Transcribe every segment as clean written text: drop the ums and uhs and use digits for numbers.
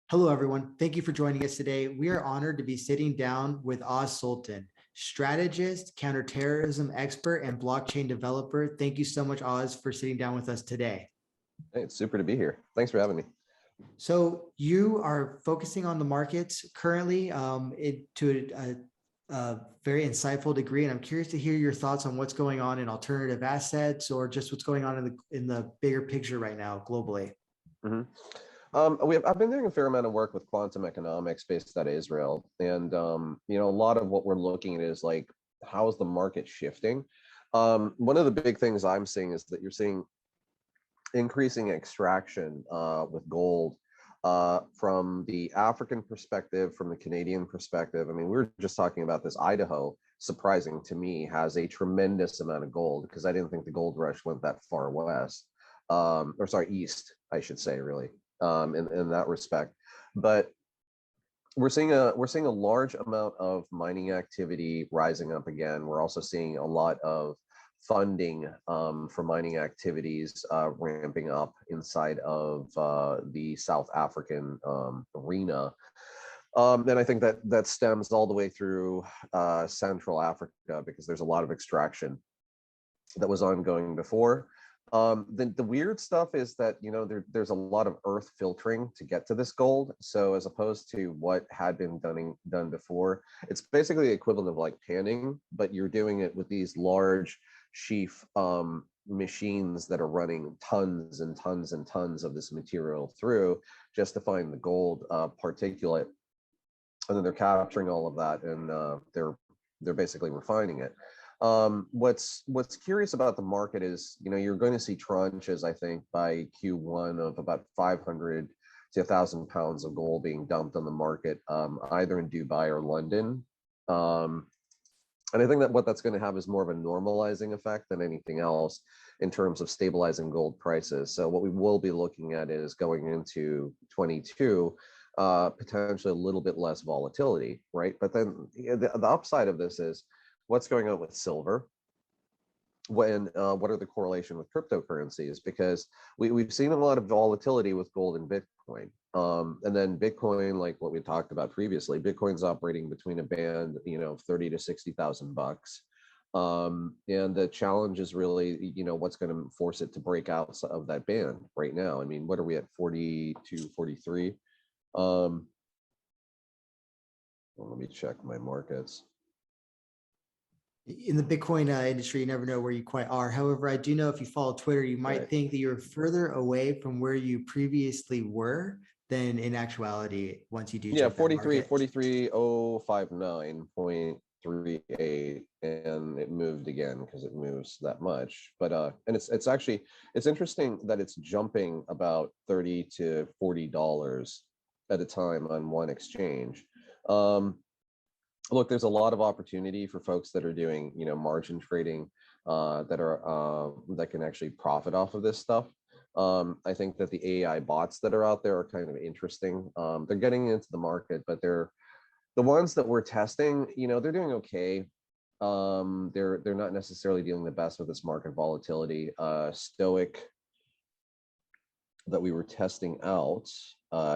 Hello, everyone. Thank you for joining us today. We are honored to be sitting down with Oz Sultan, strategist, counterterrorism expert, and blockchain developer. Thank you so much, Oz, for sitting down with us today. Hey, it's super to be here. Thanks for having me. So you are focusing on the markets currently to a very insightful degree, and I'm curious to hear your thoughts on what's going on in alternative assets or just what's going on in the bigger picture right now globally. Mm-hmm. I've been doing a fair amount of work with quantum economics based out of Israel, and a lot of what we're looking at is like, how is the market shifting? One of the big things I'm seeing is that you're seeing increasing extraction with gold from the African perspective, from the Canadian perspective. I mean, we were just talking about this. Idaho, surprising to me, has a tremendous amount of gold because I didn't think the gold rush went that far west, or sorry, east, I should say, really, in that respect. But we're seeing a large amount of mining activity rising up again. We're also seeing a lot of funding for mining activities ramping up inside of the South African arena. And I think that stems all the way through Central Africa because there's a lot of extraction that was ongoing before. The weird stuff is that, there's a lot of earth filtering to get to this gold. So as opposed to what had been done before, it's basically the equivalent of like panning, but you're doing it with these large sheaf machines that are running tons and tons and tons of this material through just to find the gold particulate. And then they're capturing all of that and they're basically refining it. What's curious about the market is, you're going to see tranches, I think, by Q1 of about 500 to 1,000 pounds of gold being dumped on the market, either in Dubai or London. And I think that what that's going to have is more of a normalizing effect than anything else in terms of stabilizing gold prices. So what we will be looking at is going into 22, potentially a little bit less volatility, right? But then the upside of this is what's going on with silver. What are the correlation with cryptocurrencies? Because we've seen a lot of volatility with gold and Bitcoin. And then Bitcoin, like what we talked about previously, Bitcoin's operating between a band, 30 to 60,000 bucks. And the challenge is really, what's going to force it to break out of that band right now. I mean, what are we at, 42, 43? Well, let me check my markets. In the Bitcoin industry, you never know where you quite are. However, I do know if you follow Twitter, you might think that you're further away from where you previously were than in actuality once you do. Yeah, 43,059.38, and it moved again because it moves that much. But and it's actually interesting that it's jumping about $30 to $40 at a time on one exchange. Look, there's a lot of opportunity for folks that are doing, margin trading that can actually profit off of this stuff. I think that the AI bots that are out there are kind of interesting. They're getting into the market, but they're the ones that we're testing, they're doing okay. They're not necessarily dealing the best with this market volatility. Stoic that we were testing out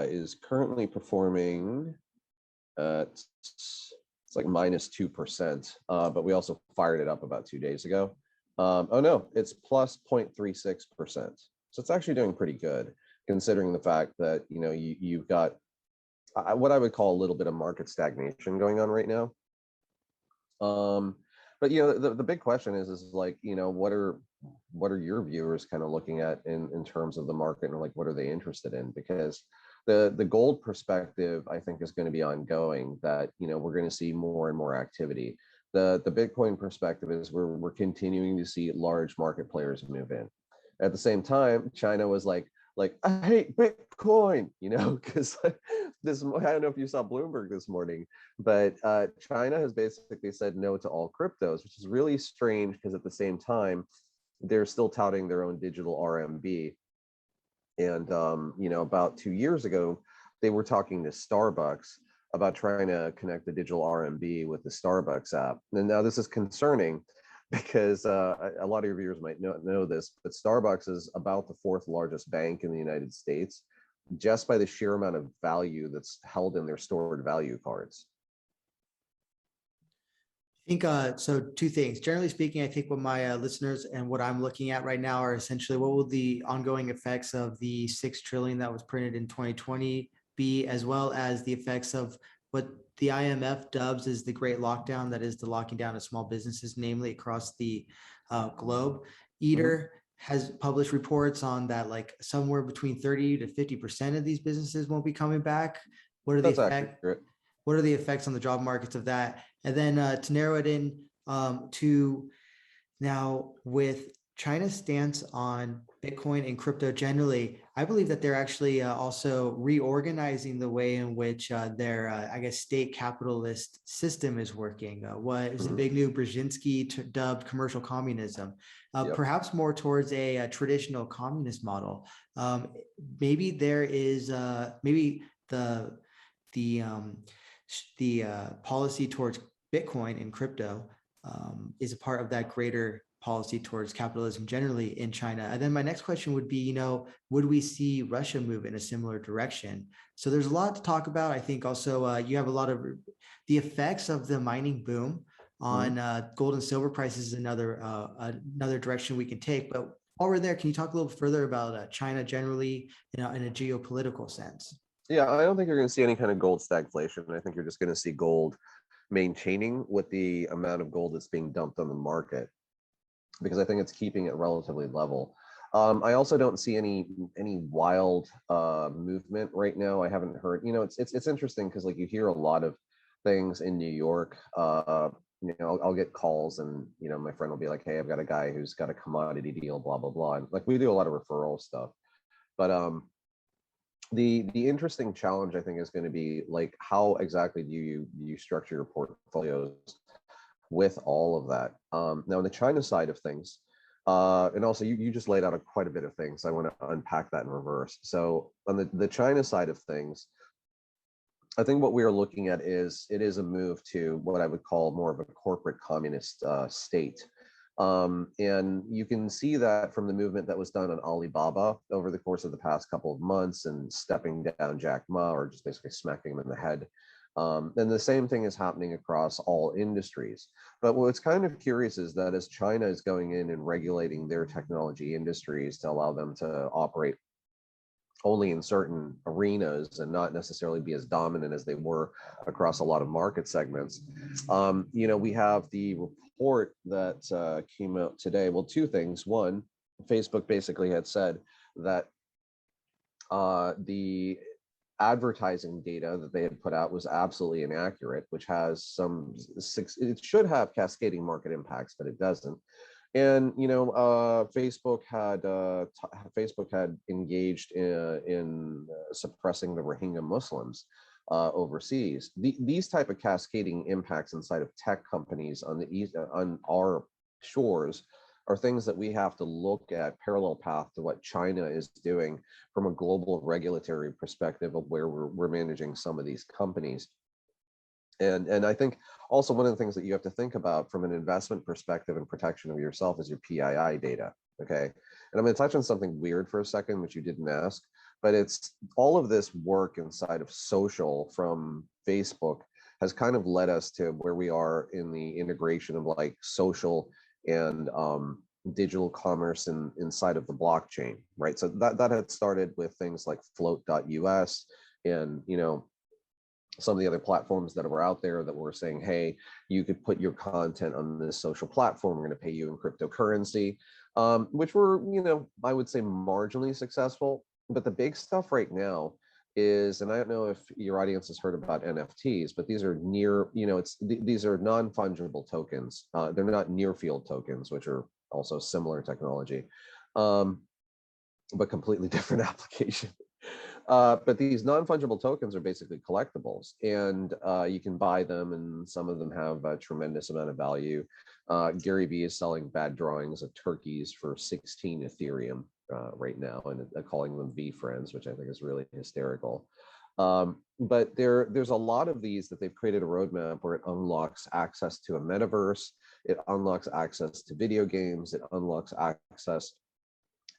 is currently performing at, it's like -2%, but we also fired it up about 2 days ago. Oh no, it's plus 0.36%. So it's actually doing pretty good, considering the fact that, you've got what I would call a little bit of market stagnation going on right now. But the big question is like, what are your viewers kind of looking at in terms of the market, and like what are they interested in? Because the gold perspective, I think, is going to be ongoing, that we're going to see more and more activity. The Bitcoin perspective is we're continuing to see large market players move in. At the same time, China was like I hate Bitcoin, because this, I don't know if you saw Bloomberg this morning, but China has basically said no to all cryptos, which is really strange because at the same time they're still touting their own digital RMB. And about 2 years ago, they were talking to Starbucks about trying to connect the digital RMB with the Starbucks app. And now this is concerning because a lot of your viewers might not know this, but Starbucks is about the 4th largest bank in the United States. just by the sheer amount of value that's held in their stored value cards. I think so. Two things. Generally speaking, I think what my listeners and what I'm looking at right now are essentially what will the ongoing effects of the 6 trillion that was printed in 2020 be, as well as the effects of what the IMF dubs as the Great Lockdown, that is the locking down of small businesses, namely across the globe. Eater has published reports on that, like somewhere between 30 to 50% of these businesses won't be coming back. What are the That's effects? accurate. What are the effects on the job markets of that? And then to narrow it in to now with China's stance on Bitcoin and crypto generally, I believe that they're actually also reorganizing the way in which their, I guess, state capitalist system is working. What is the big new Brzezinski dubbed commercial communism, perhaps more towards a traditional communist model. Maybe there is maybe the policy towards Bitcoin and crypto is a part of that greater policy towards capitalism generally in China. And then my next question would be, would we see Russia move in a similar direction? So there's a lot to talk about. I think also you have a lot of the effects of the mining boom on gold and silver prices is another direction we can take. But while we're there, can you talk a little further about China generally, in a geopolitical sense? Yeah, I don't think you're going to see any kind of gold stagflation. I think you're just going to see gold maintaining with the amount of gold that's being dumped on the market, because I think it's keeping it relatively level. I also don't see any wild movement right now. I haven't heard. It's interesting because like you hear a lot of things in New York. I'll get calls and my friend will be like, "Hey, I've got a guy who's got a commodity deal, blah blah blah." And like we do a lot of referral stuff, but the interesting challenge I think is going to be like how exactly do you structure your portfolios with all of that. Now on the China side of things, and also you just laid out quite a bit of things. I want to unpack that in reverse. So on the China side of things, I think what we are looking at is it is a move to what I would call more of a corporate communist state. And you can see that from the movement that was done on Alibaba over the course of the past couple of months and stepping down Jack Ma or just basically smacking him in the head. And the same thing is happening across all industries. But what's kind of curious is that as China is going in and regulating their technology industries to allow them to operate only in certain arenas and not necessarily be as dominant as they were across a lot of market segments. We have the report that came out today. Well, two things. One, Facebook basically had said that the advertising data that they had put out was absolutely inaccurate, which has it should have cascading market impacts, but it doesn't. And Facebook had engaged in suppressing the Rohingya Muslims overseas. These type of cascading impacts inside of tech companies on the east on our shores are things that we have to look at parallel path to what China is doing from a global regulatory perspective of where we're managing some of these companies. And I think also one of the things that you have to think about from an investment perspective and protection of yourself is your PII data. Okay. And I'm going to touch on something weird for a second, which you didn't ask, but it's all of this work inside of social from Facebook has kind of led us to where we are in the integration of like social and digital commerce inside of the blockchain, right? So that had started with things like float.us and, some of the other platforms that were out there that were saying, hey, you could put your content on this social platform. We're going to pay you in cryptocurrency, which were, I would say marginally successful. But the big stuff right now is, and I don't know if your audience has heard about NFTs, but these are these are non-fungible tokens. They're not near field tokens, which are also similar technology, but completely different application. But these non-fungible tokens are basically collectibles, and you can buy them, and some of them have a tremendous amount of value. Gary Vee is selling bad drawings of turkeys for 16 Ethereum right now, and calling them V friends, which I think is really hysterical. But there's a lot of these that they've created a roadmap where it unlocks access to a metaverse, it unlocks access to video games, it unlocks access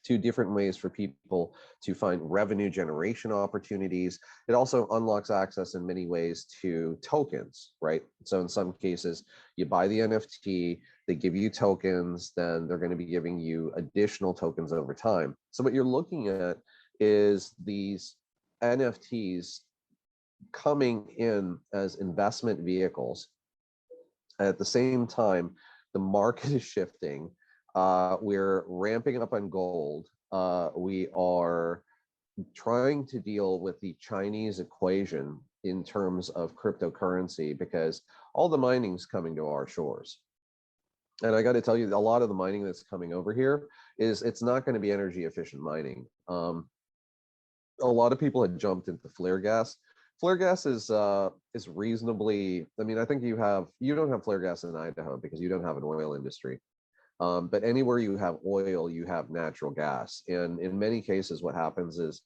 two different ways for people to find revenue generation opportunities. It also unlocks access in many ways to tokens, right? So in some cases, you buy the NFT, they give you tokens, then they're going to be giving you additional tokens over time. So what you're looking at is these NFTs coming in as investment vehicles. At the same time, the market is shifting. We're ramping up on gold. We are trying to deal with the Chinese equation in terms of cryptocurrency because all the mining's coming to our shores. And I got to tell you, a lot of the mining that's coming over here it's not going to be energy efficient mining. A lot of people had jumped into flare gas. Flare gas is reasonably. I mean, I think you don't have flare gas in Idaho because you don't have an oil industry. But anywhere you have oil, you have natural gas. And in many cases, what happens is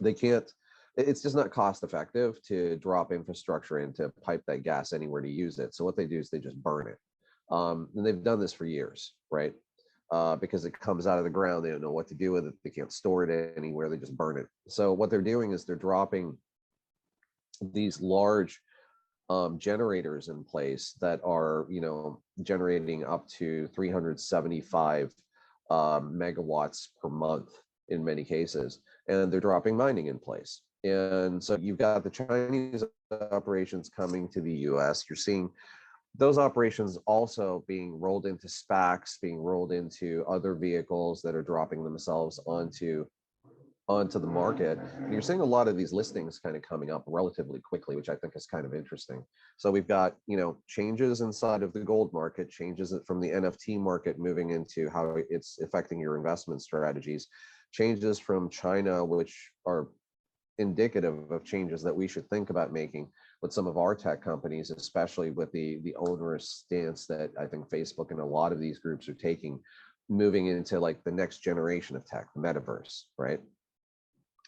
it's just not cost effective to drop infrastructure in to pipe that gas anywhere to use it. So what they do is they just burn it. And they've done this for years, right? Because it comes out of the ground. They don't know what to do with it. They can't store it anywhere. They just burn it. So what they're doing is they're dropping these large generators in place that are, generating up to 375 megawatts per month in many cases, and they're dropping mining in place. And so you've got the Chinese operations coming to the US. You're seeing those operations also being rolled into SPACs, being rolled into other vehicles that are dropping themselves onto the market. And you're seeing a lot of these listings kind of coming up relatively quickly, which I think is kind of interesting. So we've got, changes inside of the gold market, changes from the NFT market moving into how it's affecting your investment strategies, changes from China, which are indicative of changes that we should think about making with some of our tech companies, especially with the onerous stance that I think Facebook and a lot of these groups are taking, moving into like the next generation of tech, the metaverse, right?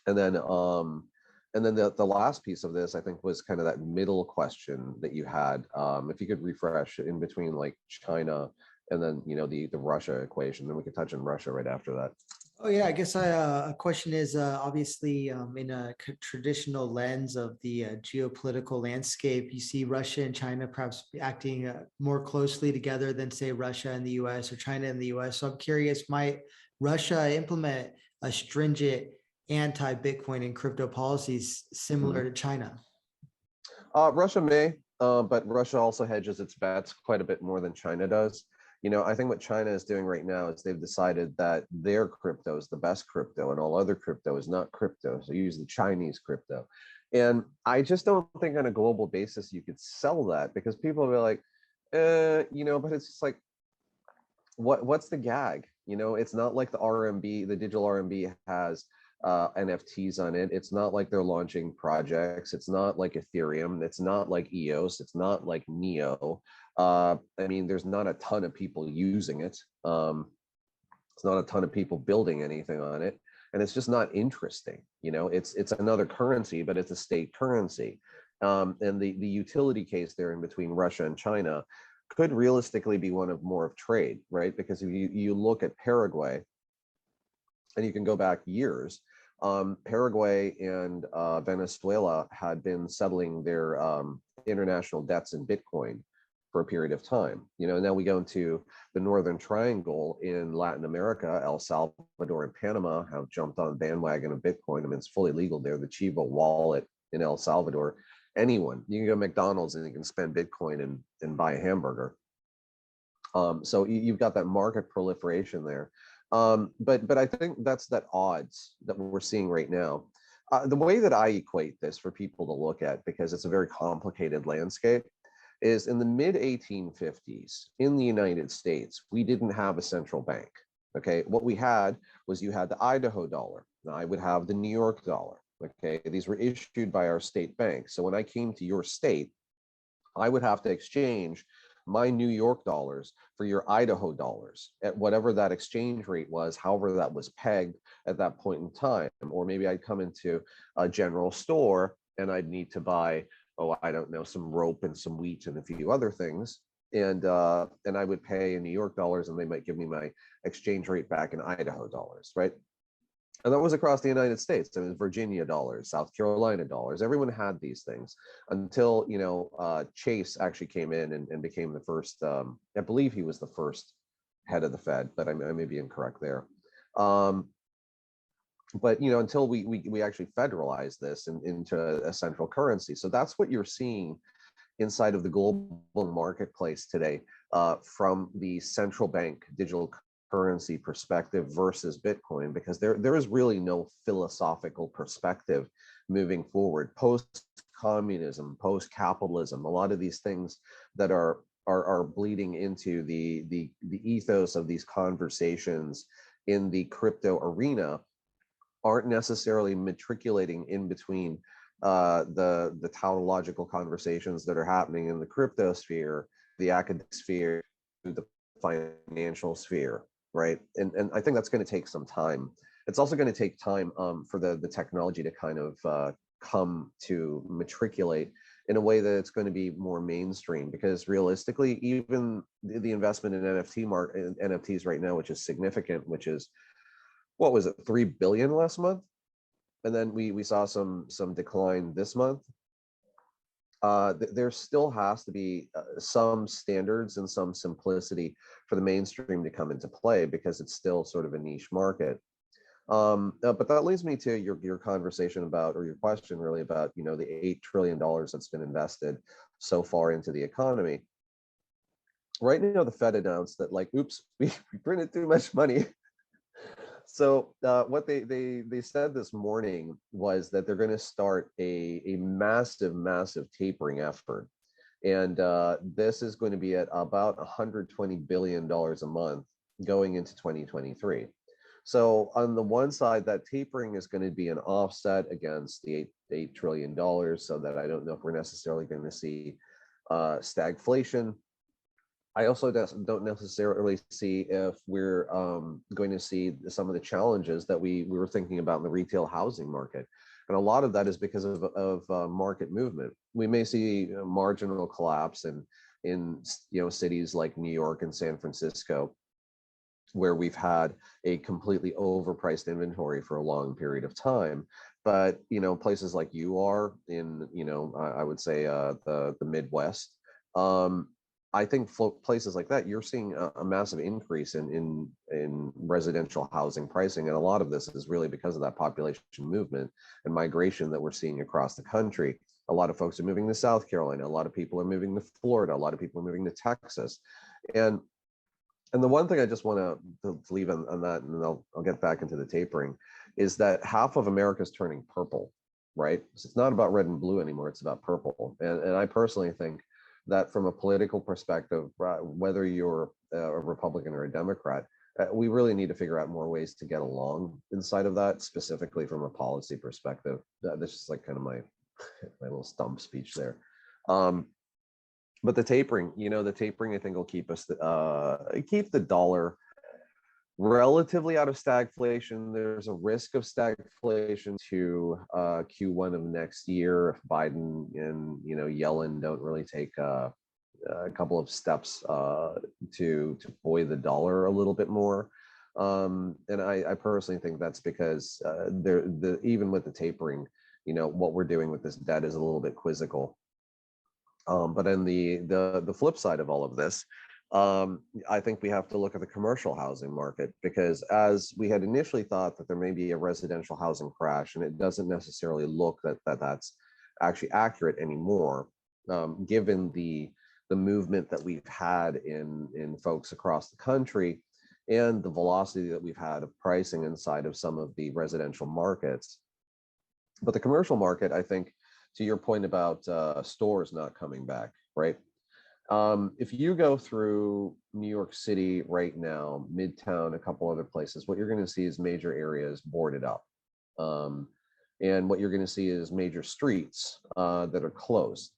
And then the last piece of this, I think, was kind of that middle question that you had. If you could refresh in between like China and then, the Russia equation, then we could touch on Russia right after that. Oh yeah, I guess a question is obviously in a traditional lens of the geopolitical landscape, you see Russia and China perhaps acting more closely together than say Russia and the US or China and the US. So I'm curious, might Russia implement a stringent anti-Bitcoin and crypto policies similar to China? Russia may, but Russia also hedges its bets quite a bit more than China does. I think what China is doing right now is they've decided that their crypto is the best crypto and all other crypto is not crypto. So you use the Chinese crypto. And I just don't think on a global basis you could sell that because people will be like, but it's just like, what's the gag? It's not like the RMB, the digital RMB has NFTs on it. It's not like they're launching projects. It's not like Ethereum. It's not like EOS. It's not like Neo. There's not a ton of people using it. It's not a ton of people building anything on it. And it's just not interesting. It's another currency, but it's a state currency. And the utility case there in between Russia and China could realistically be one of more of trade, right? Because if you look at Paraguay, and you can go back years, Paraguay and Venezuela had been settling their international debts in Bitcoin for a period of time. Now we go into the Northern Triangle in Latin America. El Salvador and Panama have jumped on the bandwagon of Bitcoin. It's fully legal there. The Chivo wallet in El Salvador, anyone, you can go to McDonald's and you can spend Bitcoin and buy a hamburger. So you've got that market proliferation there. But I think that's that odds that we're seeing right now. The way that I equate this for people to look at, because it's a very complicated landscape, is in the mid 1850s in the United States, we didn't have a central bank. Okay, what we had was you had the Idaho dollar. Now I would have the New York dollar. Okay, these were issued by our state bank. So when I came to your state, I would have to exchange my New York dollars for your Idaho dollars at whatever that exchange rate was, however that was pegged at that point in time. Or maybe I'd come into a general store and I'd need to buy, I don't know, some rope and some wheat and a few other things. and I would pay in New York dollars, and they might give me my exchange rate back in Idaho dollars, right? And that was across the United States. I mean, Virginia dollars, South Carolina dollars. Everyone had these things until, Chase actually came in and became the first. I believe he was the first head of the Fed, but I may be incorrect there. Um, but until we actually federalized this into a central currency. So that's what you're seeing inside of the global marketplace today, from the central bank digital currency perspective versus Bitcoin, because there is really no philosophical perspective moving forward. Post communism, post capitalism, a lot of these things that are bleeding into the ethos of these conversations in the crypto arena aren't necessarily matriculating in between the tautological conversations that are happening in the crypto sphere, the academic sphere, the financial sphere, right? And I think that's going to take some time. It's also going to take time for the technology to kind of come to matriculate in a way that it's going to be more mainstream, because realistically, even the investment in NFTs right now, which is significant, which is, what was it, 3 billion last month, and then we saw some decline this month. There still has to be some standards and some simplicity for the mainstream to come into play, because it's still sort of a niche market. But that leads me to your conversation about, or your question really about, the $8 trillion that's been invested so far into the economy. Right now, the Fed announced that, like, oops, we printed too much money. So what they said this morning was that they're going to start a massive tapering effort, and this is going to be at about $120 billion a month going into 2023. So on the one side, that tapering is going to be an offset against the $8 trillion, so that I don't know if we're necessarily going to see stagflation. I also don't necessarily see if we're going to see some of the challenges that we were thinking about in the retail housing market. And a lot of that is because of market movement. We may see a marginal collapse in cities like New York and San Francisco, where we've had a completely overpriced inventory for a long period of time. But places like you are in, I would say the Midwest. I think places like that, you're seeing a massive increase in residential housing pricing, and a lot of this is really because of that population movement and migration that we're seeing across the country. A lot of folks are moving to South Carolina. A lot of people are moving to Florida. A lot of people are moving to Texas, and the one thing I just want to leave on that, and then I'll get back into the tapering, is that half of America is turning purple, right? So it's not about red and blue anymore. It's about purple, and I personally think that from a political perspective, whether you're a Republican or a Democrat, we really need to figure out more ways to get along inside of that, specifically from a policy perspective. That's just like kind of my little stump speech there. But the tapering, I think will keep us keep the dollar relatively out of stagflation. There's a risk of stagflation to Q1 of next year if Biden and Yellen don't really take a couple of steps to buoy the dollar a little bit more. And I personally think that's because even with the tapering, what we're doing with this debt is a little bit quizzical. But on the flip side of all of this, I think we have to look at the commercial housing market, because as we had initially thought that there may be a residential housing crash, and it doesn't necessarily look that's actually accurate anymore, given the movement that we've had in folks across the country and the velocity that we've had of pricing inside of some of the residential markets. But the commercial market, I think, to your point about stores not coming back, right? If you go through New York City right now, Midtown, a couple other places, what you're going to see is major areas boarded up. And what you're going to see is major streets that are closed.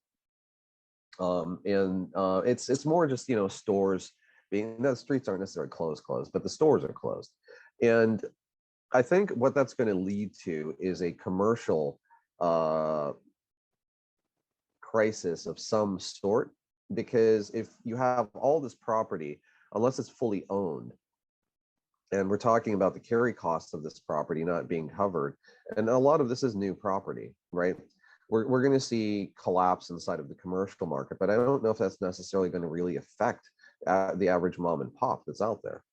It's more just, stores being, the streets aren't necessarily closed, but the stores are closed. And I think what that's going to lead to is a commercial crisis of some sort, because if you have all this property, unless it's fully owned, and we're talking about the carry costs of this property not being covered, and a lot of this is new property, right? We're going to see collapse inside of the commercial market, but I don't know if that's necessarily going to really affect the average mom and pop that's out there.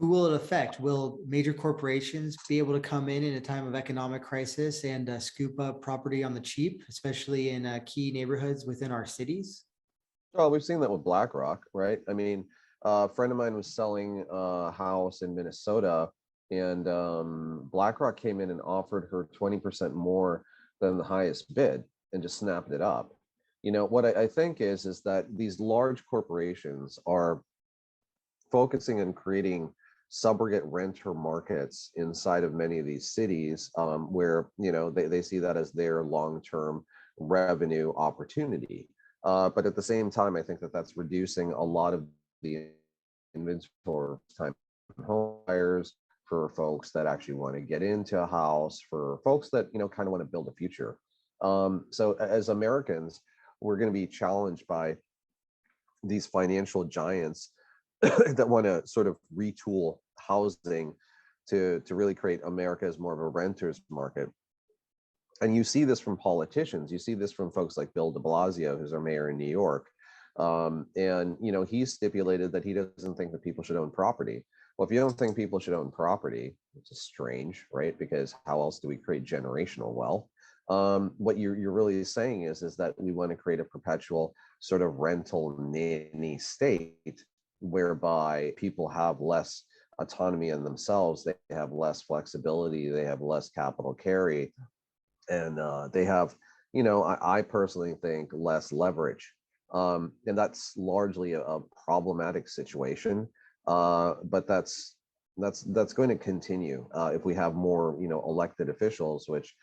Who will it affect? Will major corporations be able to come in a time of economic crisis and scoop up property on the cheap, especially in key neighborhoods within our cities? Well, we've seen that with BlackRock, right? I mean, a friend of mine was selling a house in Minnesota, and BlackRock came in and offered her 20% more than the highest bid and just snapped it up. What I think is that these large corporations are focusing on creating subrogate renter markets inside of many of these cities, where they see that as their long-term revenue opportunity. But at the same time, I think that that's reducing a lot of the inventory time home buyers, for folks that actually want to get into a house, for folks that kind of want to build a future. So as Americans, we're going to be challenged by these financial giants that want to sort of retool housing to really create America as more of a renter's market. And you see this from politicians. You see this from folks like Bill de Blasio, who's our mayor in New York. And he stipulated that he doesn't think that people should own property. Well, if you don't think people should own property, which is strange, right? Because how else do we create generational wealth? What you're really saying is that we want to create a perpetual sort of rental nanny state, whereby people have less autonomy in themselves, they have less flexibility, they have less capital carry, and they have, I personally think, less leverage. And that's largely a problematic situation. But that's going to continue if we have more, elected officials, which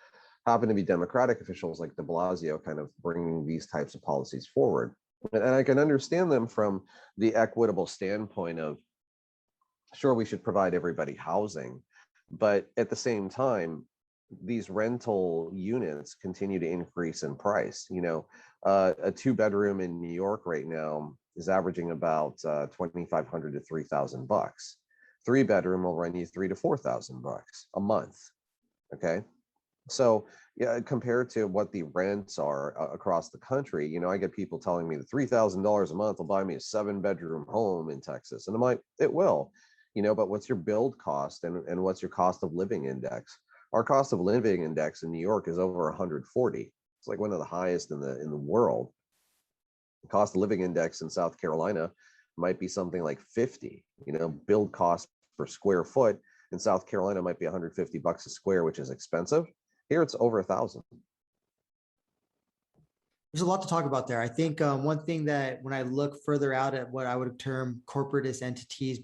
happen to be Democratic officials like de Blasio, kind of bringing these types of policies forward. And I can understand them from the equitable standpoint of, sure, we should provide everybody housing, but at the same time, these rental units continue to increase in price. A 2-bedroom in New York right now is averaging about $2,500 to $3,000. 3-bedroom will run you $3,000 to $4,000 a month. Okay, so yeah, compared to what the rents are across the country, I get people telling me that $3,000 a month will buy me a 7-bedroom home in Texas, and I'm like, it will, but what's your build cost and what's your cost of living index? Our cost of living index in New York is over 140. It's like one of the highest in the world. The cost of living index in South Carolina might be something like 50. Build cost per square foot in South Carolina might be $150 a square, which is expensive. Here it's over 1,000. There's a lot to talk about there. I think one thing that when I look further out at what I would term corporatist entities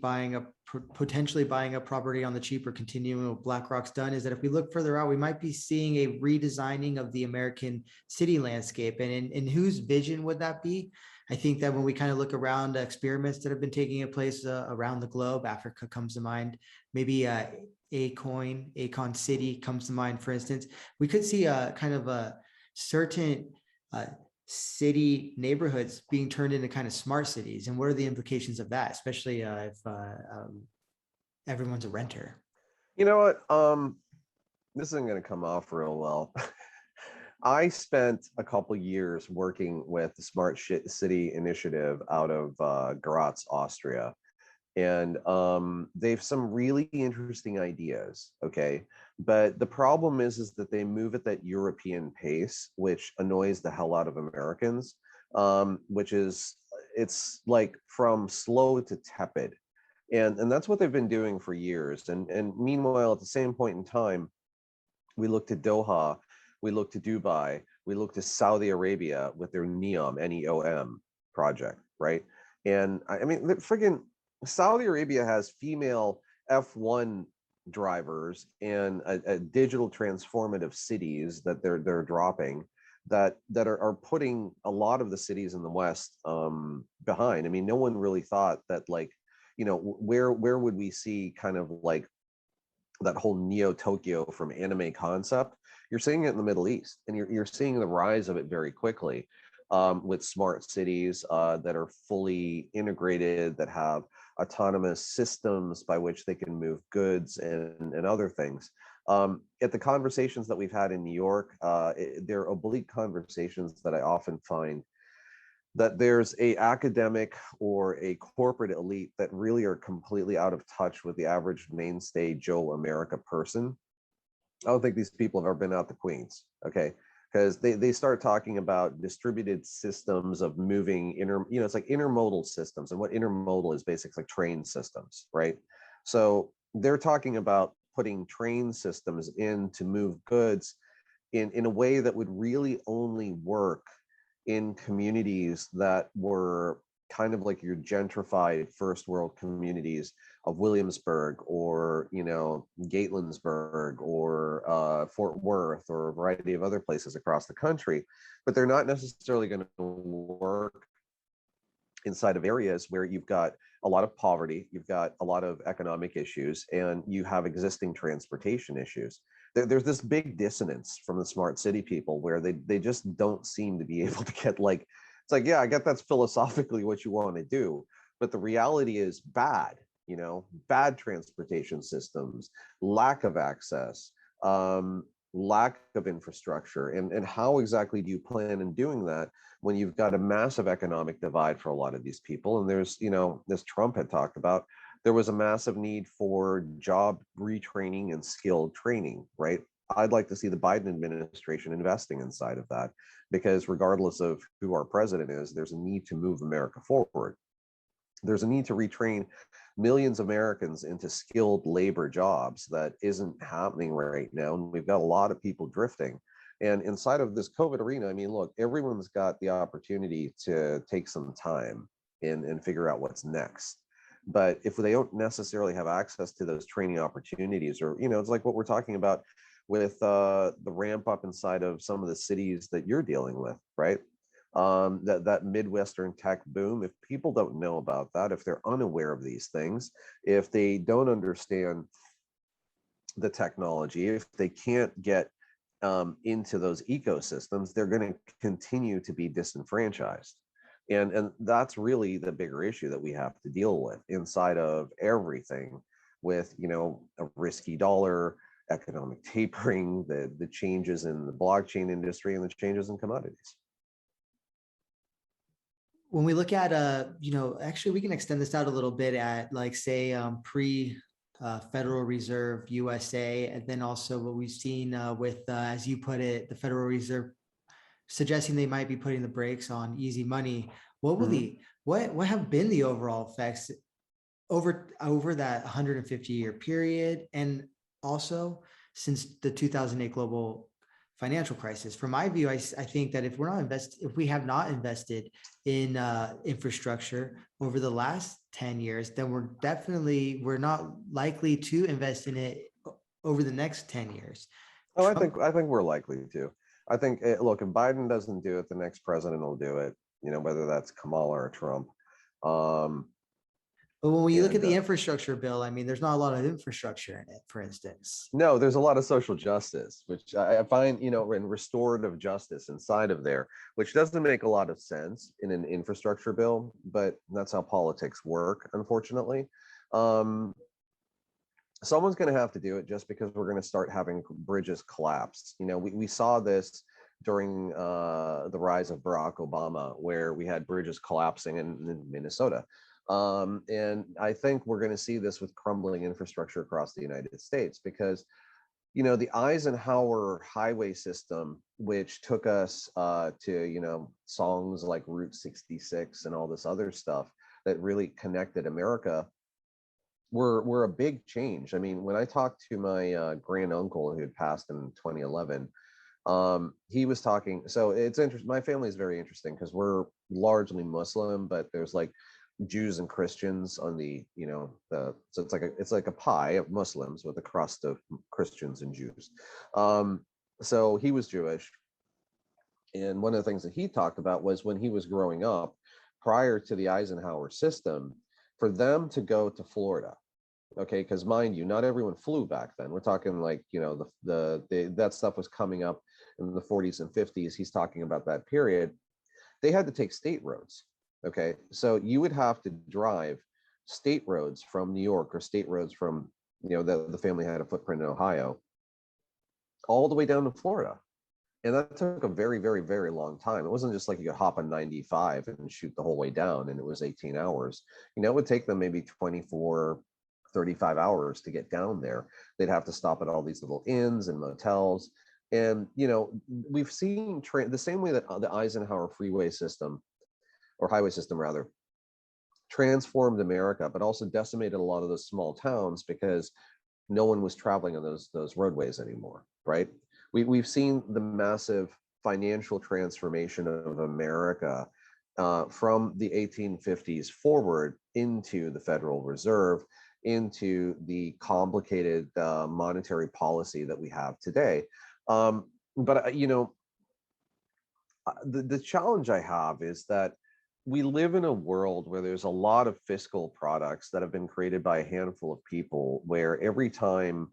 potentially buying up property on the cheap or continuing what BlackRock's done, is that if we look further out, we might be seeing a redesigning of the American city landscape. And in whose vision would that be? I think that when we kind of look around experiments that have been taking place around the globe, Africa comes to mind, maybe Acon City comes to mind, for instance. We could see a kind of a certain city neighborhoods being turned into kind of smart cities. And what are the implications of that, especially if everyone's a renter? You know what? This isn't going to come off real well. I spent a couple years working with the Smart City Initiative out of Graz, Austria. And they've some really interesting ideas, okay? But the problem is that they move at that European pace, which annoys the hell out of Americans, it's like from slow to tepid. And that's what they've been doing for years. And meanwhile, at the same point in time, we look to Doha, we look to Dubai, we look to Saudi Arabia with their NEOM, NEOM project, right? And I mean, the friggin' Saudi Arabia has female F1 drivers and a digital transformative cities that they're dropping that are putting a lot of the cities in the West behind. I mean, no one really thought that, like, where would we see kind of like that whole Neo Tokyo from anime concept? You're seeing it in the Middle East, and you're seeing the rise of it very quickly. with smart cities that are fully integrated, that have autonomous systems by which they can move goods and other things. At the conversations that we've had in New York, they're oblique conversations that I often find that there's a academic or a corporate elite that really are completely out of touch with the average mainstay Joe America person. I don't think these people have ever been out to Queens, okay? Because they start talking about distributed systems of moving it's like intermodal systems. And what intermodal is basically like train systems, right? So they're talking about putting train systems in to move goods in a way that would really only work in communities that were kind of like your gentrified first world communities of Williamsburg or, Gatlinburg or Fort Worth or a variety of other places across the country, but they're not necessarily going to work inside of areas where you've got a lot of poverty, you've got a lot of economic issues, and you have existing transportation issues. There's this big dissonance from the smart city people where they just don't seem to be able to get it's like, yeah, I get that's philosophically what you want to do, but the reality is bad, bad transportation systems, lack of access, lack of infrastructure. And how exactly do you plan on doing that when you've got a massive economic divide for a lot of these people? And there's, as Trump had talked about, there was a massive need for job retraining and skilled training, right? I'd like to see the Biden administration investing inside of that, because regardless of who our president is, there's a need to move America forward. There's a need to retrain millions of Americans into skilled labor jobs that isn't happening right now. And we've got a lot of people drifting. And inside of this COVID arena, I mean, look, everyone's got the opportunity to take some time and figure out what's next. But if they don't necessarily have access to those training opportunities, or, it's like what we're talking about with the ramp up inside of some of the cities that you're dealing with, right? That Midwestern tech boom, if people don't know about that, if they're unaware of these things, if they don't understand the technology, if they can't get into those ecosystems, they're going to continue to be disenfranchised. And that's really the bigger issue that we have to deal with inside of everything, with a risky dollar, economic tapering, the changes in the blockchain industry, and the changes in commodities. When we look at, actually we can extend this out a little bit at say pre Federal Reserve USA, and then also what we've seen with, as you put it, the Federal Reserve suggesting they might be putting the brakes on easy money. What will what have been the overall effects over that 150-year period, and also since the 2008 global financial crisis? From my view, I think that if we have not invested in infrastructure over the last 10 years, then we're not likely to invest in it over the next 10 years. Oh, I think we're likely to. I think, look, if Biden doesn't do it, the next president will do it, whether that's Kamala or Trump. But when we look at the infrastructure bill, I mean, there's not a lot of infrastructure in it, for instance. No, there's a lot of social justice, which I find, and restorative justice inside of there, which doesn't make a lot of sense in an infrastructure bill, but that's how politics work, unfortunately. Someone's going to have to do it, just because we're going to start having bridges collapse. We saw this during the rise of Barack Obama, where we had bridges collapsing in Minnesota. And I think we're going to see this with crumbling infrastructure across the United States, because, the Eisenhower highway system, which took us to, songs like Route 66 and all this other stuff that really connected America, were a big change. I mean, when I talked to my grand uncle who had passed in 2011, he was talking. So it's interesting. My family is very interesting because we're largely Muslim, but there's like Jews and Christians on the, so it's like a pie of Muslims with a crust of Christians and Jews. So he was Jewish. And one of the things that he talked about was when he was growing up, prior to the Eisenhower system, for them to go to Florida, okay, because mind you, not everyone flew back then. We're talking like, that stuff was coming up in the 40s and 50s. He's talking about that period. they had to take state roads. Okay, so you would have to drive state roads from New York, or state roads from, the family had a footprint in Ohio, all the way down to Florida. And that took a very, very, very long time. It wasn't just like you could hop on 95 and shoot the whole way down and it was 18 hours. It would take them maybe 24, 35 hours to get down there. They'd have to stop at all these little inns and motels. And, we've seen the same way that the Eisenhower freeway system, or highway system rather, transformed America, but also decimated a lot of those small towns because no one was traveling on those roadways anymore, right? We've seen the massive financial transformation of America from the 1850s forward into the Federal Reserve, into the complicated monetary policy that we have today. But the challenge I have is that we live in a world where there's a lot of fiscal products that have been created by a handful of people, where every time,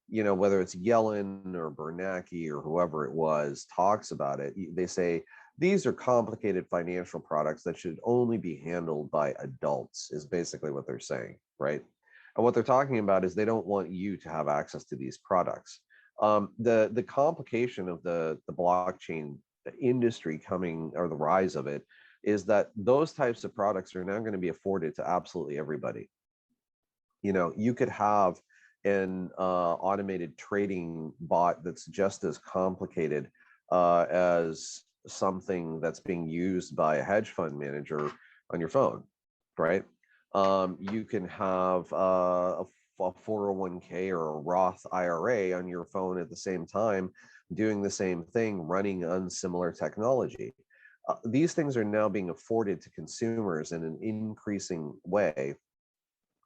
whether it's Yellen or Bernanke or whoever it was talks about it, they say these are complicated financial products that should only be handled by adults, is basically what they're saying, right? And what they're talking about is they don't want you to have access to these products. The complication of the blockchain industry coming, or the rise of it, is that those types of products are now going to be afforded to absolutely everybody. You could have an automated trading bot that's just as complicated as something that's being used by a hedge fund manager on your phone, right? You can have a 401k or a Roth IRA on your phone at the same time, doing the same thing, running on similar technology. These things are now being afforded to consumers in an increasing way.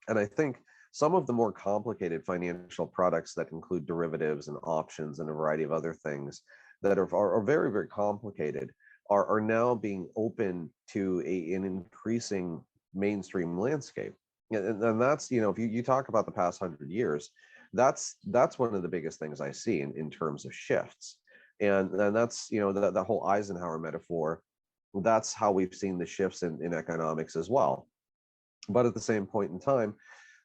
And I think some of the more complicated financial products that include derivatives and options and a variety of other things that are very, very complicated are now being open to an increasing mainstream landscape. And that's, if you talk about the past 100 years, that's one of the biggest things I see in terms of shifts. And that's, that whole Eisenhower metaphor, that's how we've seen the shifts in economics as well. But at the same point in time,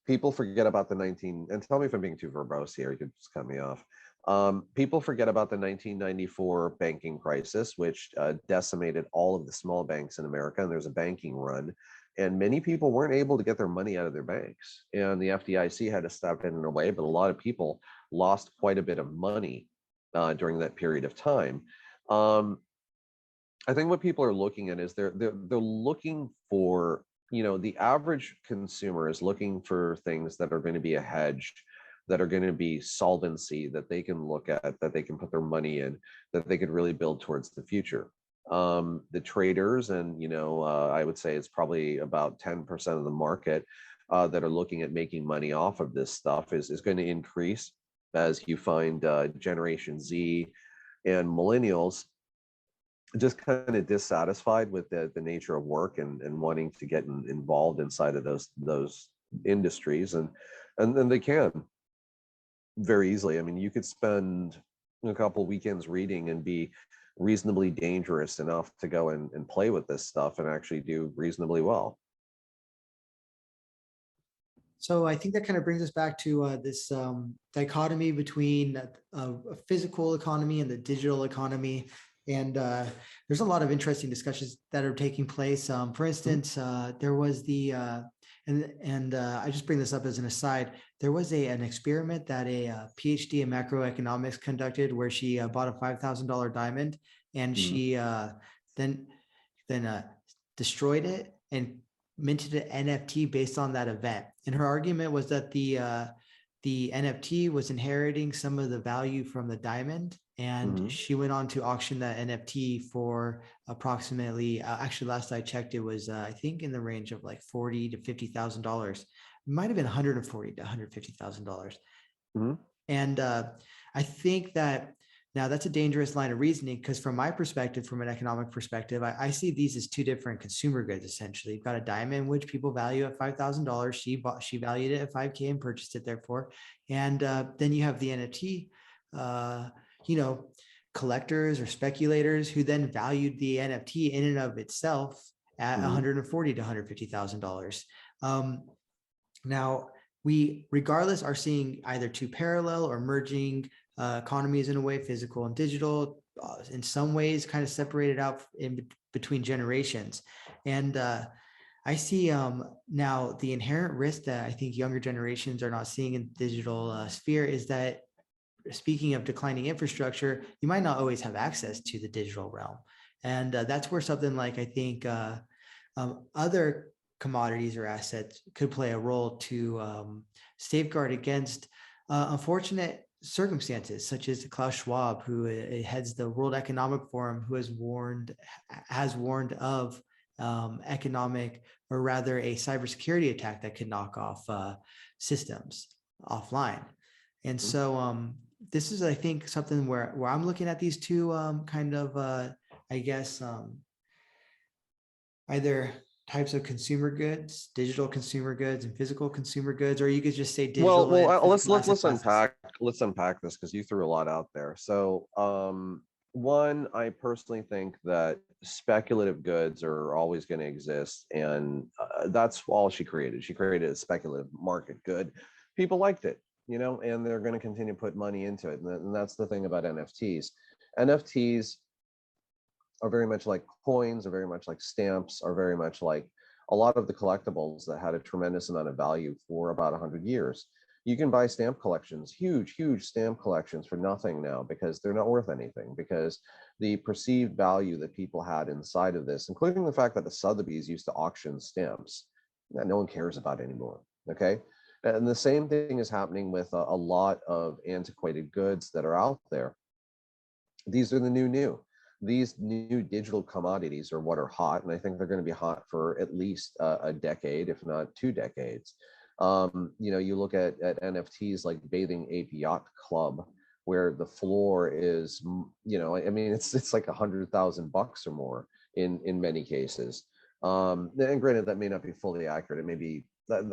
people forget about and tell me if I'm being too verbose here, you could just cut me off. People forget about the 1994 banking crisis, which decimated all of the small banks in America, and there's a banking run. And many people weren't able to get their money out of their banks. And the FDIC had to step in a way, but a lot of people lost quite a bit of money during that period of time. I think what people are looking at is they're looking for, the average consumer is looking for things that are going to be a hedge, that are going to be solvency, that they can look at, that they can put their money in, that they could really build towards the future. The traders, and I would say it's probably about 10% of the market that are looking at making money off of this stuff is going to increase as you find Generation Z and millennials just kind of dissatisfied with the nature of work and wanting to get involved inside of those industries, and then they can very easily. I mean, you could spend a couple weekends reading and be reasonably dangerous enough to go and play with this stuff and actually do reasonably well. So I think that kind of brings us back to this dichotomy between a physical economy and the digital economy. And there's a lot of interesting discussions that are taking place. For instance, there was the, I just bring this up as an aside, there was an experiment that a PhD in macroeconomics conducted where she bought a $5,000 diamond, and she then destroyed it and minted an NFT based on that event. And her argument was that the NFT was inheriting some of the value from the diamond. And she went on to auction that NFT for approximately, actually, last I checked, it was, I think, in the range of like $40,000 to $50,000. It might have been $140,000 to $150,000. And I think that now that's a dangerous line of reasoning, because from my perspective, from an economic perspective, I see these as two different consumer goods. Essentially, you've got a diamond, which people value at $5,000. She valued it at $5,000 and purchased it therefore. And then you have the NFT. collectors or speculators who then valued the NFT in and of itself at Mhm. 140 to $150,000. Now, we regardless are seeing either two parallel or merging economies in a way, physical and digital, in some ways kind of separated out in between generations. And I see now the inherent risk that I think younger generations are not seeing in digital sphere is that, speaking of declining infrastructure, you might not always have access to the digital realm. And that's where something like, I think, other commodities or assets could play a role to safeguard against unfortunate circumstances, such as Klaus Schwab, who heads the World Economic Forum, who has warned of economic, or rather a cybersecurity attack that could knock off systems offline. And Mhm. so this is, I think, something where I'm looking at these two kind of, I guess, either types of consumer goods, digital consumer goods and physical consumer goods, or you could just say digital and Let's physical asset classes. unpack this because you threw a lot out there. So, one, I personally think that speculative goods are always going to exist, and that's all she created. She created a speculative market good. People liked it, and they're going to continue to put money into it. And that's the thing about NFTs. NFTs are very much like coins, are very much like stamps, are very much like a lot of the collectibles that had a tremendous amount of value for about 100 years. You can buy stamp collections, huge stamp collections for nothing now because they're not worth anything, because the perceived value that people had inside of this, including the fact that the Sotheby's used to auction stamps, that no one cares about anymore. Okay. And the same thing is happening with a lot of antiquated goods that are out there. These are the new. These new digital commodities are what are hot, and I think they're going to be hot for at least a decade, if not 2 decades. You look at NFTs like Bathing Ape Yacht Club, where the floor is, I mean, it's like $100,000 or more in many cases. And granted, that may not be fully accurate. It may be.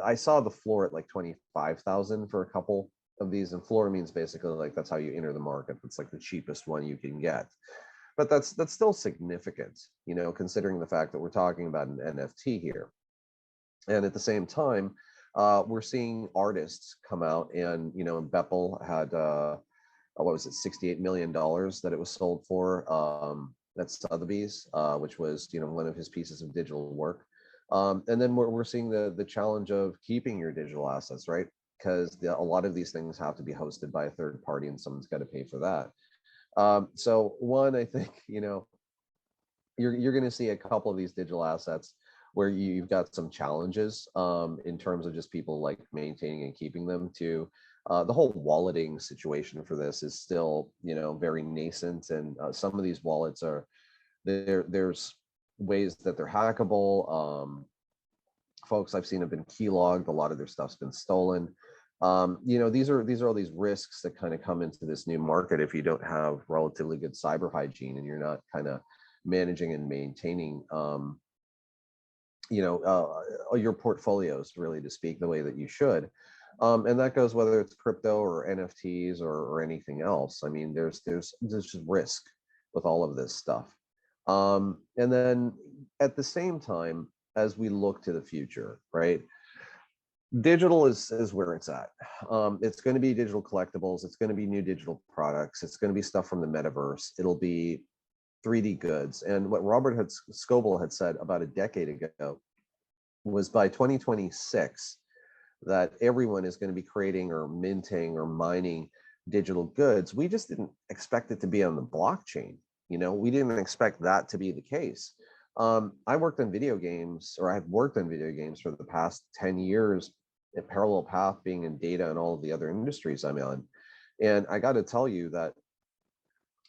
I saw the floor at like 25,000 for a couple of these, and floor means basically like that's how you enter the market. That's like the cheapest one you can get, but that's still significant, considering the fact that we're talking about an NFT here. And at the same time, we're seeing artists come out, and Beppel had what was it, $68 million that it was sold for. That's Sotheby's, which was one of his pieces of digital work. And then we're seeing the challenge of keeping your digital assets, right? Because a lot of these things have to be hosted by a third party, and someone's got to pay for that. So one, I think, you're going to see a couple of these digital assets where you've got some challenges in terms of just people like maintaining and keeping them. To the whole walleting situation for this is still, very nascent, and some of these wallets are there's ways that they're hackable. Folks I've seen have been keylogged. A lot of their stuff's been stolen. These are all these risks that kind of come into this new market if you don't have relatively good cyber hygiene and you're not kind of managing and maintaining your portfolios, really, to speak, the way that you should. And that goes whether it's crypto or NFTs or anything else. I mean, there's just risk with all of this stuff. And then at the same time, as we look to the future, right? Digital is where it's at. It's going to be digital collectibles. It's going to be new digital products. It's going to be stuff from the metaverse. It'll be 3D goods. And what Scoble had said about a decade ago was by 2026 that everyone is going to be creating or minting or mining digital goods. We just didn't expect it to be on the blockchain. We didn't expect that to be the case. I worked on video games, or I've worked on video games for the past 10 years, a parallel path being in data and all of the other industries I'm in. And I got to tell you that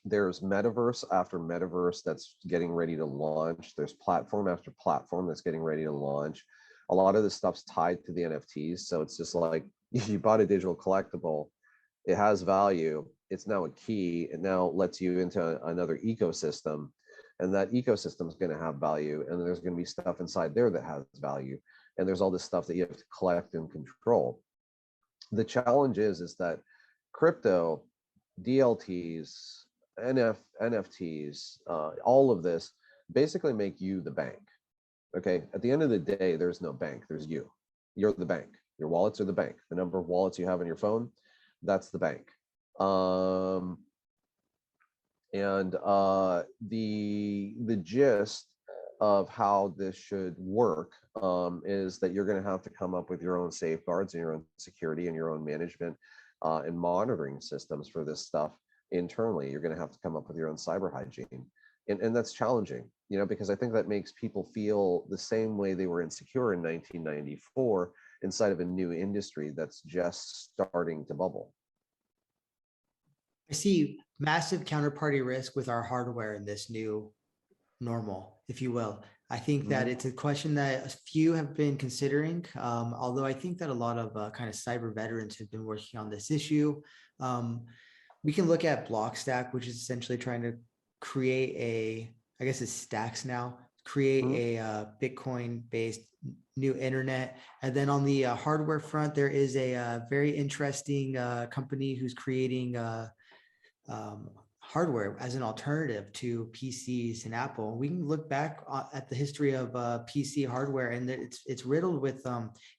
there's metaverse after metaverse that's getting ready to launch. There's platform after platform that's getting ready to launch. A lot of this stuff's tied to the NFTs. So it's just like, you bought a digital collectible, it has value. It's now a key. It now lets you into another ecosystem. And that ecosystem is going to have value. And there's going to be stuff inside there that has value. And there's all this stuff that you have to collect and control. The challenge is that crypto, DLTs, NFTs, all of this basically make you the bank. Okay. At the end of the day, there's no bank, there's you. You're the bank. Your wallets are the bank. The number of wallets you have on your phone, that's the bank. Um, and the gist of how this should work is that you're going to have to come up with your own safeguards and your own security and your own management and monitoring systems for this stuff internally. You're going to have to come up with your own cyber hygiene. And that's challenging, because I think that makes people feel the same way they were insecure in 1994 inside of a new industry that's just starting to bubble. I see massive counterparty risk with our hardware in this new normal, if you will. I think that it's a question that a few have been considering, although I think that a lot of kind of cyber veterans have been working on this issue. We can look at Blockstack, which is essentially trying to create I guess it's Stacks now, create a Bitcoin-based new internet. And then on the hardware front, there is a very interesting company who's creating hardware as an alternative to PCs and Apple. We can look back at the history of PC hardware, and it's riddled with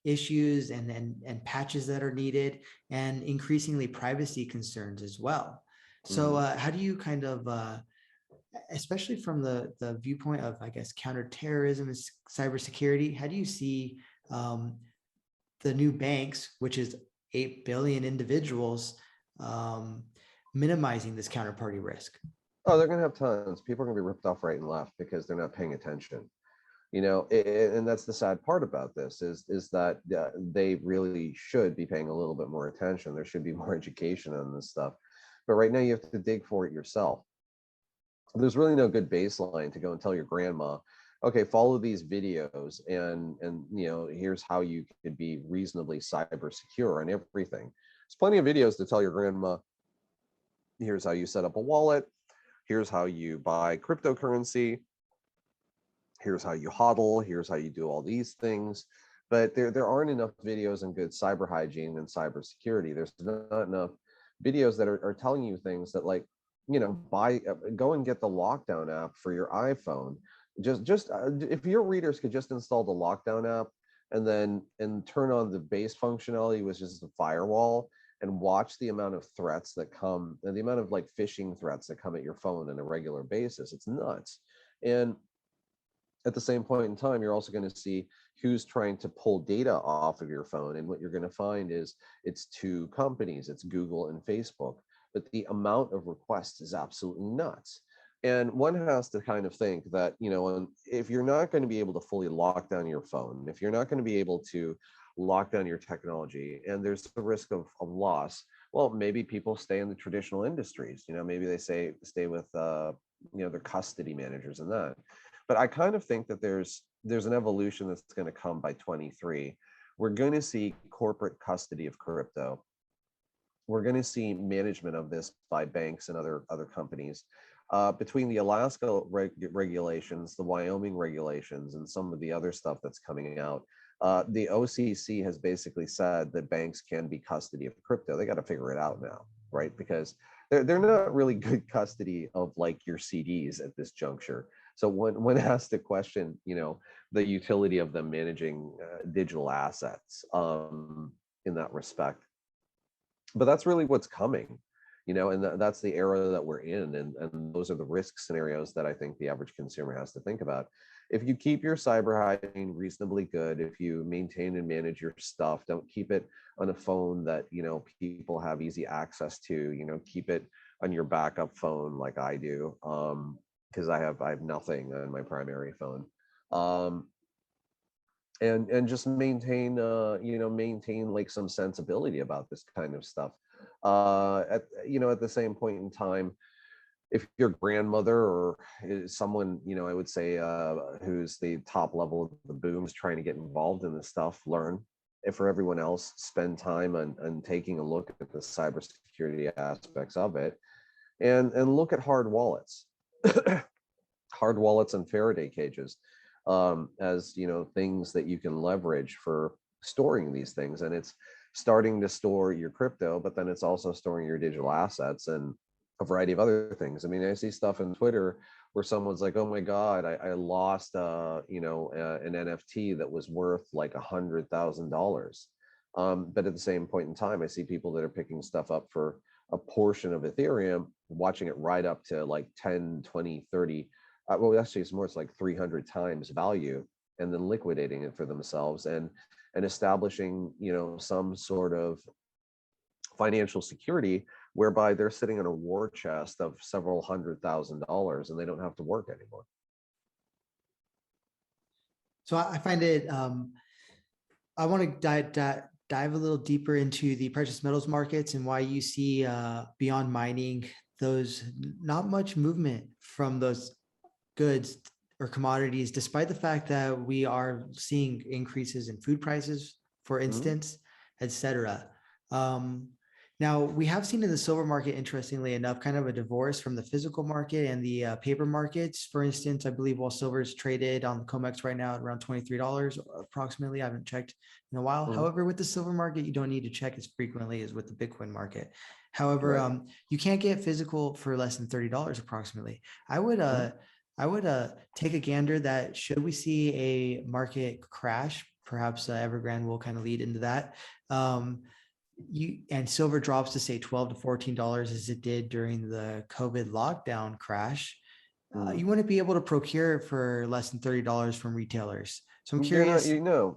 issues and patches that are needed, and increasingly privacy concerns as well. So how do you kind of, especially from the viewpoint of, I guess, counterterrorism and cybersecurity, how do you see the new banks, which is 8 billion individuals, minimizing this counterparty risk? Oh, they're going to have tons. People are going to be ripped off right and left because they're not paying attention. And that's the sad part about this is that they really should be paying a little bit more attention. There should be more education on this stuff. But right now you have to dig for it yourself. There's really no good baseline to go and tell your grandma, okay, follow these videos and here's how you could be reasonably cyber secure and everything. There's plenty of videos to tell your grandma, here's how you set up a wallet, here's how you buy cryptocurrency, here's how you hodl, here's how you do all these things. But there aren't enough videos on good cyber hygiene and cyber security. There's not enough videos that are telling you things that, like, go and get the lockdown app for your iPhone. Just if your readers could just install the lockdown app and turn on the base functionality, which is the firewall, and watch the amount of threats that come and the amount of like phishing threats that come at your phone on a regular basis, it's nuts. And at the same point in time, you're also going to see who's trying to pull data off of your phone. And what you're going to find is it's two companies, it's Google and Facebook. But the amount of requests is absolutely nuts. And one has to kind of think that, if you're not going to be able to fully lock down your phone, if you're not going to be able to lock down your technology, and there's the risk of loss, well, maybe people stay in the traditional industries. Maybe they stay with their custody managers and that. But I kind of think that there's an evolution that's going to come by 23. We're going to see corporate custody of crypto. We're going to see management of this by banks and other companies. Between the Alaska regulations, the Wyoming regulations, and some of the other stuff that's coming out, the OCC has basically said that banks can be custody of crypto. They got to figure it out now, right? Because they're not really good custody of like your CDs at this juncture. So one has to question, the utility of them managing digital assets in that respect. But that's really what's coming, and that's the era that we're in. And those are the risk scenarios that I think the average consumer has to think about. If you keep your cyber hygiene reasonably good, if you maintain and manage your stuff, don't keep it on a phone that, people have easy access to, keep it on your backup phone like I do, because I have nothing on my primary phone. And just maintain like some sensibility about this kind of stuff. At the same point in time, if your grandmother or someone, I would say, who's the top level of the boom is trying to get involved in this stuff, learn. If for everyone else, spend time on taking a look at the cybersecurity aspects of it, and look at hard wallets, hard wallets and Faraday cages, as things that you can leverage for storing these things. And it's starting to store your crypto, but then it's also storing your digital assets. And a variety of other things. I mean, I see stuff on Twitter where someone's like, "Oh my God, I lost, an NFT that was worth like $100,000." But at the same point in time, I see people that are picking stuff up for a portion of Ethereum, watching it ride up to like 10, 20, 30. Well, actually, it's more, it's like 300 times value, and then liquidating it for themselves and establishing, some sort of financial security whereby they're sitting in a war chest of several $100,000 and they don't have to work anymore. So I find it, I want to dive a little deeper into the precious metals markets and why you see beyond mining, those not much movement from those goods or commodities, despite the fact that we are seeing increases in food prices, for instance, et cetera. Now, we have seen in the silver market, interestingly enough, kind of a divorce from the physical market and the paper markets. For instance, I believe while silver is traded on the COMEX right now at around $23 approximately. I haven't checked in a while. However, with the silver market, you don't need to check as frequently as with the Bitcoin market. However, Right. you can't get physical for less than $30 approximately. I would take a gander that should we see a market crash, perhaps Evergrande will kind of lead into that. And silver drops to say $12 to $14 as it did during the COVID lockdown crash. You wouldn't be able to procure it for less than $30 from retailers. So I'm You're not, curious.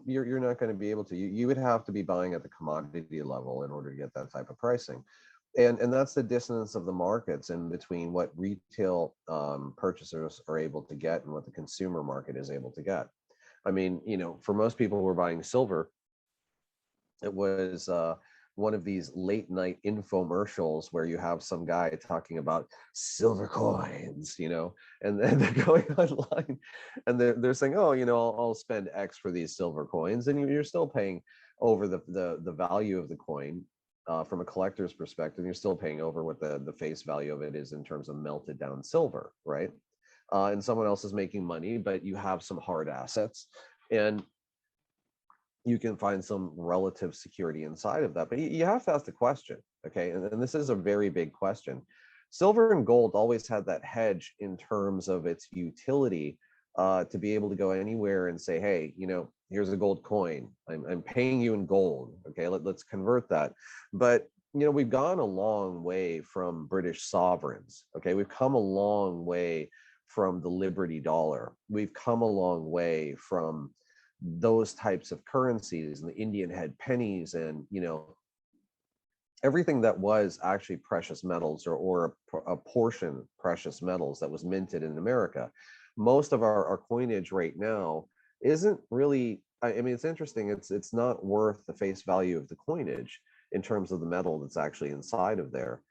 you're not going to be able to. You would have to be buying at the commodity level in order to get that type of pricing. And that's the dissonance of the markets in between what retail purchasers are able to get and what the consumer market is able to get. I mean, for most people who are buying silver, it was one of these late night infomercials where you have some guy talking about silver coins, and then they're going online and they're saying, oh, I'll spend X for these silver coins, and you're still paying over the value of the coin. From a collector's perspective, you're still paying over what the face value of it is in terms of melted down silver, right? And someone else is making money, but you have some hard assets, and you can find some relative security inside of that. But you have to ask the question, okay? And this is a very big question. Silver and gold always had that hedge in terms of its utility, to be able to go anywhere and say, hey, here's a gold coin. I'm paying you in gold. Okay, let's convert that. But we've gone a long way from British sovereigns. Okay, we've come a long way from the Liberty dollar. We've come a long way from those types of currencies and the Indian head pennies, and everything that was actually precious metals or a portion precious metals that was minted in America. Most of our coinage right now isn't really, I mean, it's interesting. It's not worth the face value of the coinage in terms of the metal that's actually inside of there.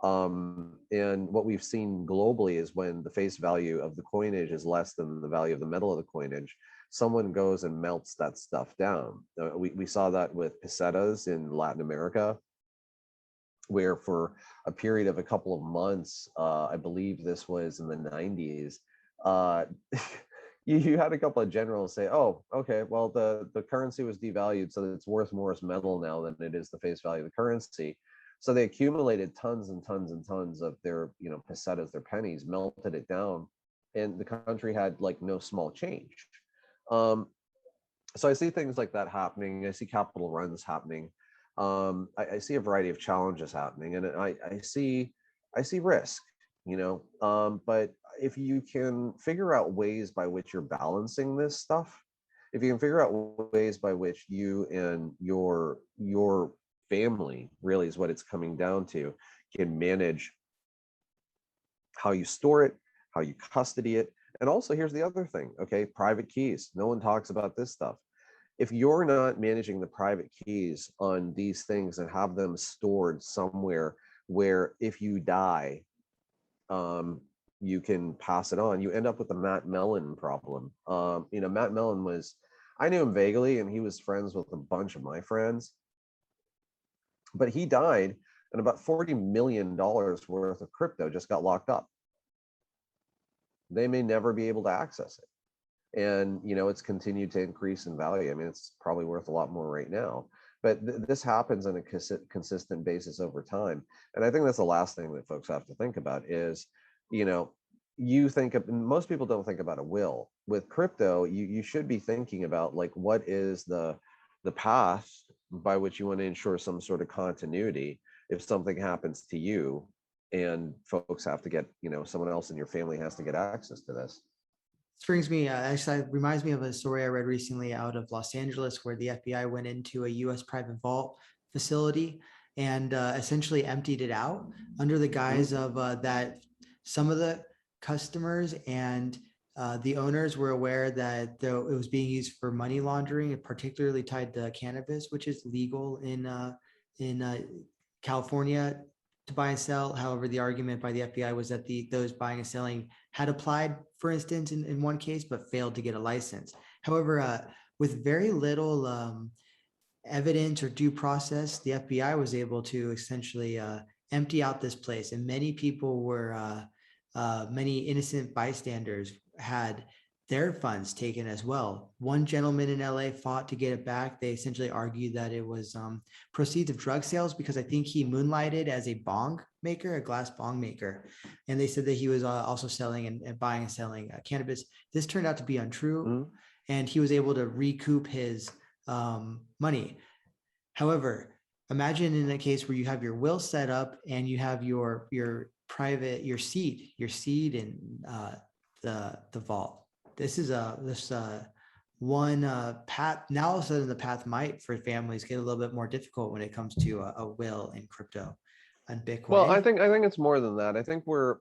And what we've seen globally is when the face value of the coinage is less than the value of the metal of the coinage, someone goes and melts that stuff down. We saw that with pesetas in Latin America, where for a period of a couple of months, I believe this was in the 90s, you had a couple of generals say, oh, okay, well, the currency was devalued, so it's worth more as metal now than it is the face value of the currency. So they accumulated tons and tons and tons of their, pesetas, their pennies, melted it down, and the country had like no small change. So I see things like that happening. I see capital runs happening. I see a variety of challenges happening, and I see risk, but if you can figure out ways by which you're balancing this stuff, if you can figure out ways by which you and your family, really is what it's coming down to, can manage how you store it, how you custody it. And also, here's the other thing, okay? Private keys. No one talks about this stuff. If you're not managing the private keys on these things and have them stored somewhere where if you die, you can pass it on, you end up with the Matt Mellon problem. Matt Mellon I knew him vaguely, and he was friends with a bunch of my friends, but he died, and about $40 million worth of crypto just got locked up. They may never be able to access it. And, it's continued to increase in value. I mean, it's probably worth a lot more right now. but this happens on a consistent basis over time. And I think that's the last thing that folks have to think about is, you know, you think of, most people don't think about a will. With crypto, you should be thinking about like, what is the path by which you want to ensure some sort of continuity if something happens to you and folks have to get, you know, someone else in your family has to get access to this. This brings me, actually, it reminds me of a story I read recently out of Los Angeles where the FBI went into a US private vault facility and essentially emptied it out under the guise of that some of the customers and the owners were aware that it was being used for money laundering, and particularly tied to cannabis, which is legal in California to buy and sell. However, the argument by the FBI was that those buying and selling had applied, for instance, in one case, but failed to get a license. However, with very little evidence or due process, the FBI was able to essentially empty out this place, and many people were, many innocent bystanders had their funds taken as well. One gentleman in LA fought to get it back. They essentially argued that it was proceeds of drug sales because I think he moonlighted as a bong maker, a glass bong maker. And they said that he was also selling and buying and selling cannabis. This turned out to be untrue, and he was able to recoup his money. However, imagine in a case where you have your will set up and you have your private, your seed in the vault. This is one path. Now all of a sudden the path might for families get a little bit more difficult when it comes to a will in crypto and Bitcoin. Well, I think it's more than that. I think we're,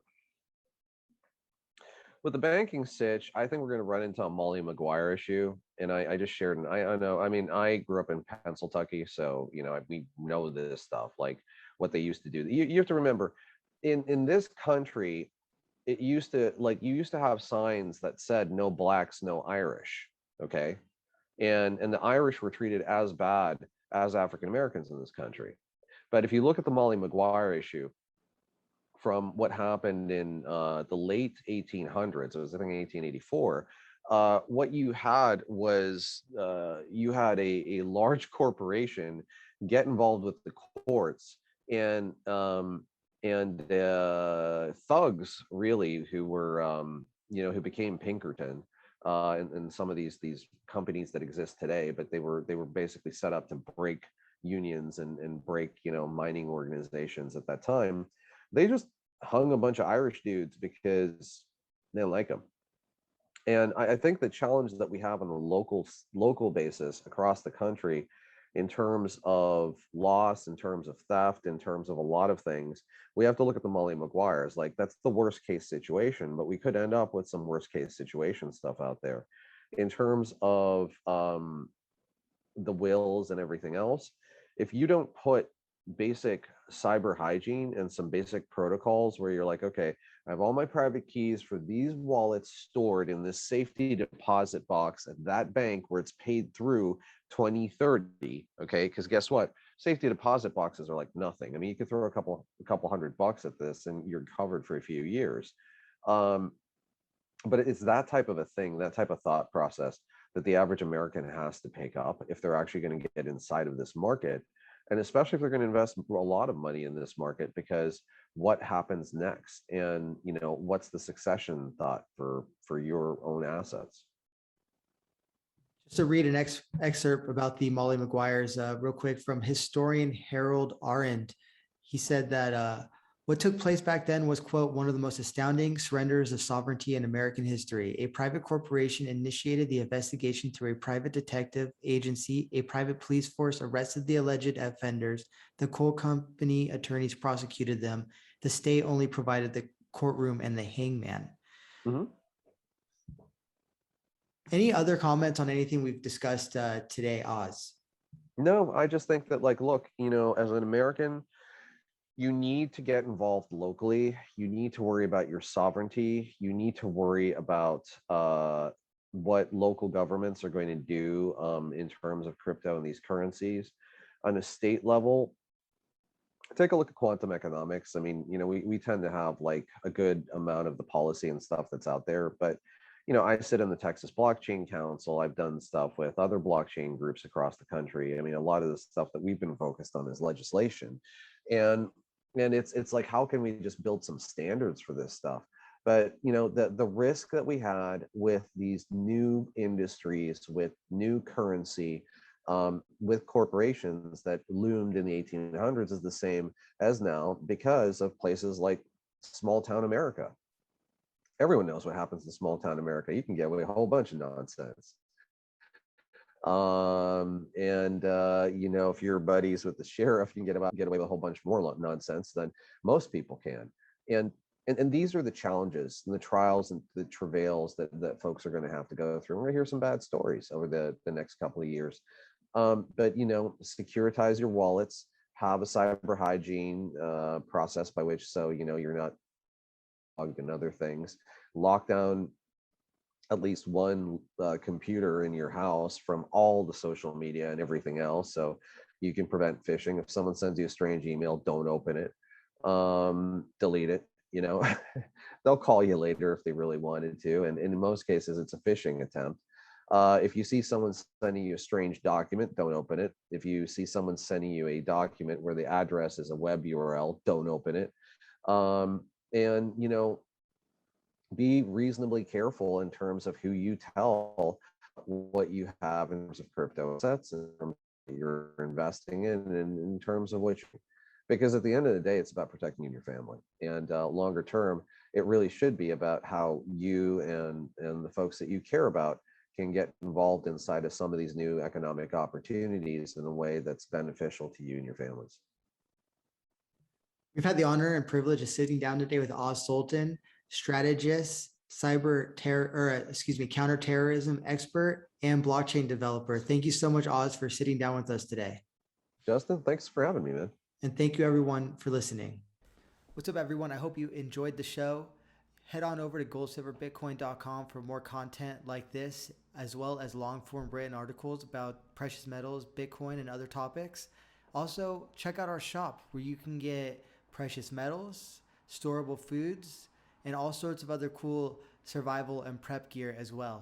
with the banking sitch, I think we're going to run into a Molly Maguire issue. And I just shared, and I know, I mean, I grew up in Pennsylvania, so, you know, we know this stuff, like what they used to do. You have to remember, in this country, it used to, like, you used to have signs that said no blacks, no Irish. Okay. And the Irish were treated as bad as African Americans in this country. But if you look at the Molly Maguire issue, from what happened in the late 1800s, it was I think 1884, what you had was you had a large corporation get involved with the courts, and thugs really who were you know, who became Pinkerton and some of these companies that exist today, but they were basically set up to break unions and break, you know, mining organizations at that time. They just hung a bunch of Irish dudes because they didn't like them. And I think the challenge that we have on a local basis across the country, in terms of loss, in terms of theft, in terms of a lot of things, we have to look at the Molly Maguires. Like, that's the worst case situation, but we could end up with some worst case situation stuff out there. In terms of the wills and everything else, if you don't put basic cyber hygiene and some basic protocols where you're like, okay, I have all my private keys for these wallets stored in this safety deposit box at that bank where it's paid through 2030. Okay, because guess what? Safety deposit boxes are like nothing. I mean, you could throw a couple $100 at this and you're covered for a few years. But it's that type of a thing, that type of thought process that the average American has to pick up if they're actually going to get inside of this market. And especially if they're going to invest a lot of money in this market, because what happens next, and, you know, what's the succession thought for your own assets? Just to read an excerpt about the Molly Maguires real quick from historian Harold Arendt. He said that what took place back then was, quote, one of the most astounding surrenders of sovereignty in American history. A private corporation initiated the investigation through a private detective agency. A private police force arrested the alleged offenders. The coal company attorneys prosecuted them. The state only provided the courtroom and the hangman. Mm-hmm. Any other comments on anything we've discussed today, Oz? No, I just think that, like, look, you know, as an American, you need to get involved locally. You need to worry about your sovereignty. You need to worry about what local governments are going to do in terms of crypto and these currencies. On a state level, take a look at quantum economics. I mean, you know, we tend to have like a good amount of the policy and stuff that's out there, but I sit in the Texas Blockchain Council. I've done stuff with other blockchain groups across the country. I mean, a lot of the stuff that we've been focused on is legislation, and it's like, how can we just build some standards for this stuff? But the risk that we had with these new industries, with new currency, with corporations that loomed in the 1800s is the same as now because of places like small town America. Everyone knows what happens in small town America. You can get away with a whole bunch of nonsense. If you're buddies with the sheriff, you can get away with a whole bunch more nonsense than most people can. And and these are the challenges and the trials and the travails that folks are going to have to go through. We're going to hear some bad stories over the next couple of years. But securitize your wallets, have a cyber hygiene process by which, so you're not logged in other things. Lock down at least one computer in your house from all the social media and everything else, so you can prevent phishing. If someone sends you a strange email, don't open it. Delete it. They'll call you later if they really wanted to, and in most cases it's a phishing attempt. If you see someone sending you a strange document, don't open it. If you see someone sending you a document where the address is a web URL, don't open it. And be reasonably careful in terms of who you tell what you have in terms of crypto assets, in terms of what you're investing in, and in terms of which, because at the end of the day, it's about protecting you and your family. And longer term, it really should be about how you and the folks that you care about can get involved inside of some of these new economic opportunities in a way that's beneficial to you and your families. We've had the honor and privilege of sitting down today with Oz Sultan, strategist, counter-terrorism expert, and blockchain developer. Thank you so much, Oz, for sitting down with us today. Justin, thanks for having me, man. And thank you, everyone, for listening. What's up, everyone? I hope you enjoyed the show. Head on over to GoldSilverBitcoin.com for more content like this, as well as long-form written articles about precious metals, Bitcoin, and other topics. Also, check out our shop where you can get precious metals, storable foods, and all sorts of other cool survival and prep gear as well.